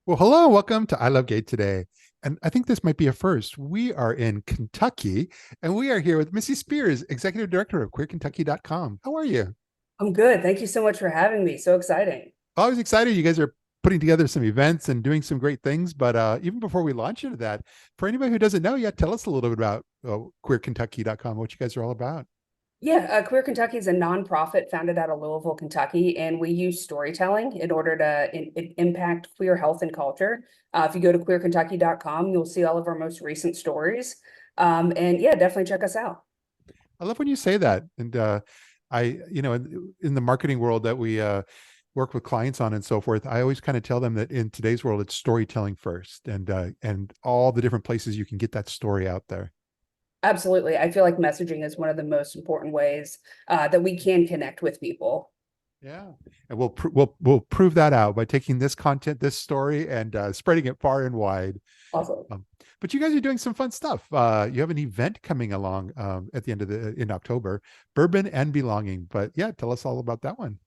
Well, hello, welcome to ILoveGay today. And I think this might be a first. We are in Kentucky, and we are here with Missy Spears, Executive Director of QueerKentucky.com. How are you? I'm good. Thank you so much for having me. So exciting. I was excited. You guys are putting together some events and doing some great things. But even before we launch into that, for anybody who doesn't know yet, tell us a little bit about QueerKentucky.com, what you guys are all about. Yeah, Queer Kentucky is a nonprofit founded out of Louisville, Kentucky, and we use storytelling in order to impact queer health and culture. If you go to queerkentucky.com, you'll see all of our most recent stories. And yeah, definitely check us out. I love when you say that. And in the marketing world that we work with clients on and so forth, I always kind of tell them that in today's world, it's storytelling first, and all the different places you can get that story out there. Absolutely. I feel like messaging is one of the most important ways that we can connect with people. Yeah, and we'll prove that out by taking this content, this story, and spreading it far and wide. Also. Um, but you guys are doing some fun stuff. You have an event coming along at the end of the in October, Bourbon and Belonging. But yeah, tell us all about that one.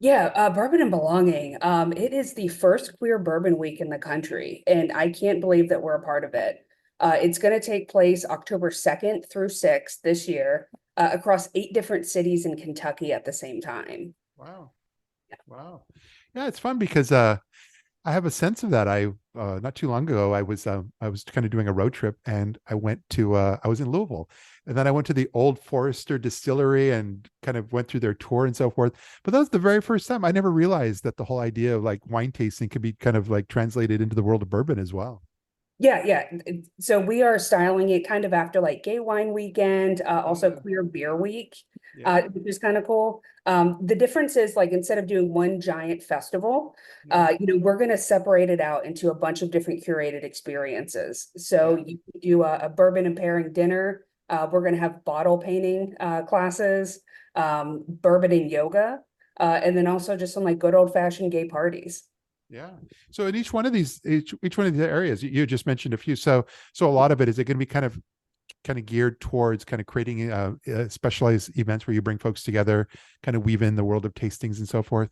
Yeah, Bourbon and Belonging. It is the first queer bourbon week in the country, and I can't believe that we're a part of it. It's going to take place October 2nd through 6th this year, across 8 different cities in Kentucky at the same time. Wow, wow, yeah, it's fun because I have a sense of that. I not too long ago I was kind of doing a road trip and I was in Louisville, and then I went to the Old Forester Distillery and kind of went through their tour and so forth. But that was the very first time. I never realized that the whole idea of like wine tasting could be kind of like translated into the world of bourbon as well. Yeah, yeah. So we are styling it kind of after like Gay Wine Weekend, also Yeah, Queer Beer Week, yeah, which is kind of cool. The difference is like instead of doing one giant festival, yeah, we're going to separate it out into a bunch of different curated experiences. So yeah. you can do a bourbon and pairing dinner. We're going to have bottle painting classes, bourbon and yoga, and then also just some like good old fashioned gay parties. Yeah. So in each one of the areas, you just mentioned a few. So a lot of it is it going to be kind of geared towards kind of creating specialized events where you bring folks together, kind of weave in the world of tastings and so forth.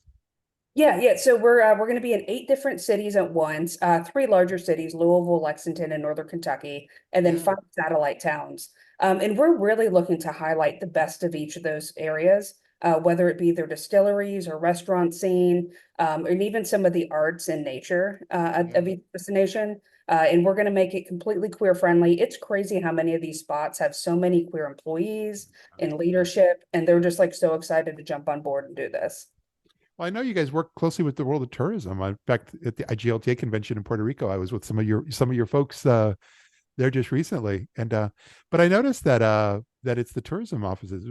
Yeah, yeah. So we're going to be in 8 different cities at once, 3 larger cities, Louisville, Lexington, and Northern Kentucky, and then Yeah. 5 satellite towns. And we're really looking to highlight the best of each of those areas, whether it be their distilleries or restaurant scene, and even some of the arts and nature of Yeah. each destination. And we're going to make it completely queer friendly. It's crazy how many of these spots have so many queer employees in leadership, and they're just like so excited to jump on board and do this. Well, I know you guys work closely with the world of tourism. In fact, at the IGLTA convention in Puerto Rico, I was with some of your folks there just recently, and but I noticed that it's the tourism offices,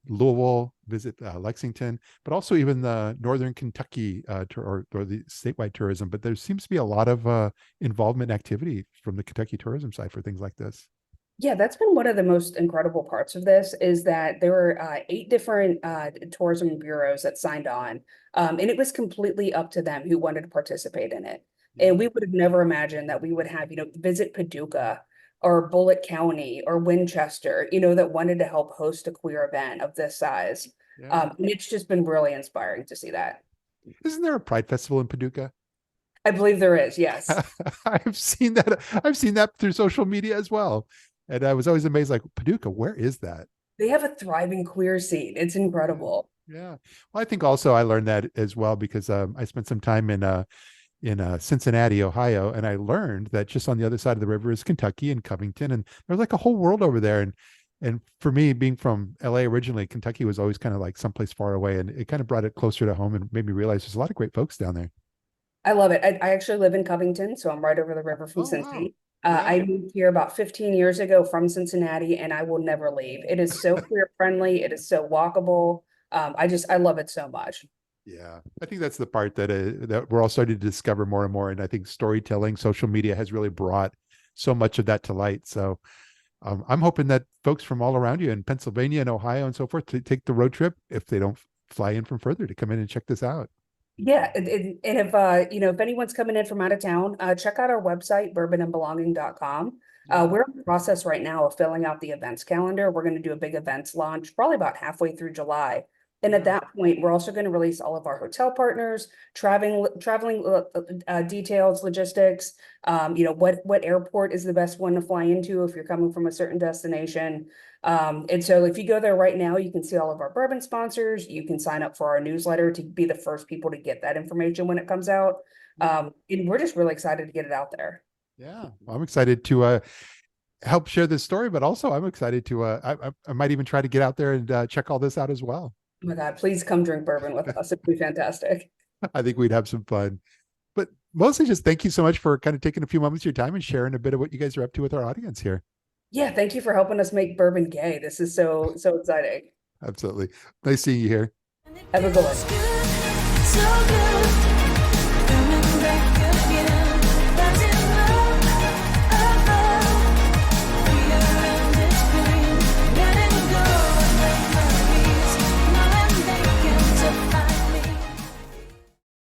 Louisville, visit Lexington, but also even the Northern Kentucky or the statewide tourism. But there seems to be a lot of involvement and activity from the Kentucky tourism side for things like this. Yeah, that's been one of the most incredible parts of this is that there were 8 different tourism bureaus that signed on, and it was completely up to them who wanted to participate in it. And Yeah, we would have never imagined that we would have, Visit Paducah or Bullitt County or Winchester, that wanted to help host a queer event of this size. yeah. And it's just been really inspiring to see that. Isn't there a Pride Festival in Paducah? I believe there is, yes. I've seen that. I've seen that through social media as well, and I was always amazed. Like Paducah, where is that? They have a thriving queer scene. It's Yeah, incredible. yeah. Well, I think also I learned that as well because I spent some time in Cincinnati, Ohio, and I learned that just on the other side of the river is Kentucky and Covington, and there's like a whole world over there. And for me, being from LA originally, Kentucky was always kind of like someplace far away, and it kind of brought it closer to home and made me realize there's a lot of great folks down there. I love it. I actually live in Covington, so I'm right over the river from Oh wow, Cincy. I yeah. moved here about 15 years ago from Cincinnati, and I will never leave. It is so queer friendly. It is so walkable. I love it so much. Yeah, I think that's the part that we're all starting to discover more and more, and I think storytelling, social media has really brought so much of that to light. So I'm hoping that folks from all around you in Pennsylvania and Ohio and so forth to take the road trip if they don't fly in from further to come in and check this out. Yeah, and if if anyone's coming in from out of town, check out our website, bourbonandbelonging.com. Yeah, We're in the process right now of filling out the events calendar. We're going to do a big events launch, probably about halfway through July. And at Yeah. that point, we're also going to release all of our hotel partners, traveling details, logistics. What airport is the best one to fly into if you're coming from a certain destination. And so if you go there right now, you can see all of our bourbon sponsors. You can sign up for our newsletter to be the first people to get that information when it comes out. And we're just really excited to get it out there. Yeah. Well, I'm excited to help share this story, but also I'm excited to I might even try to get out there and check all this out as well. Oh my God, please come drink bourbon with us. It'd be fantastic. I think we'd have some fun. But mostly just thank you so much for kind of taking a few moments of your time and sharing a bit of what you guys are up to with our audience here. Yeah, thank you for helping us make bourbon gay. This is so exciting. Absolutely. Nice seeing you here. Have a good one. So good.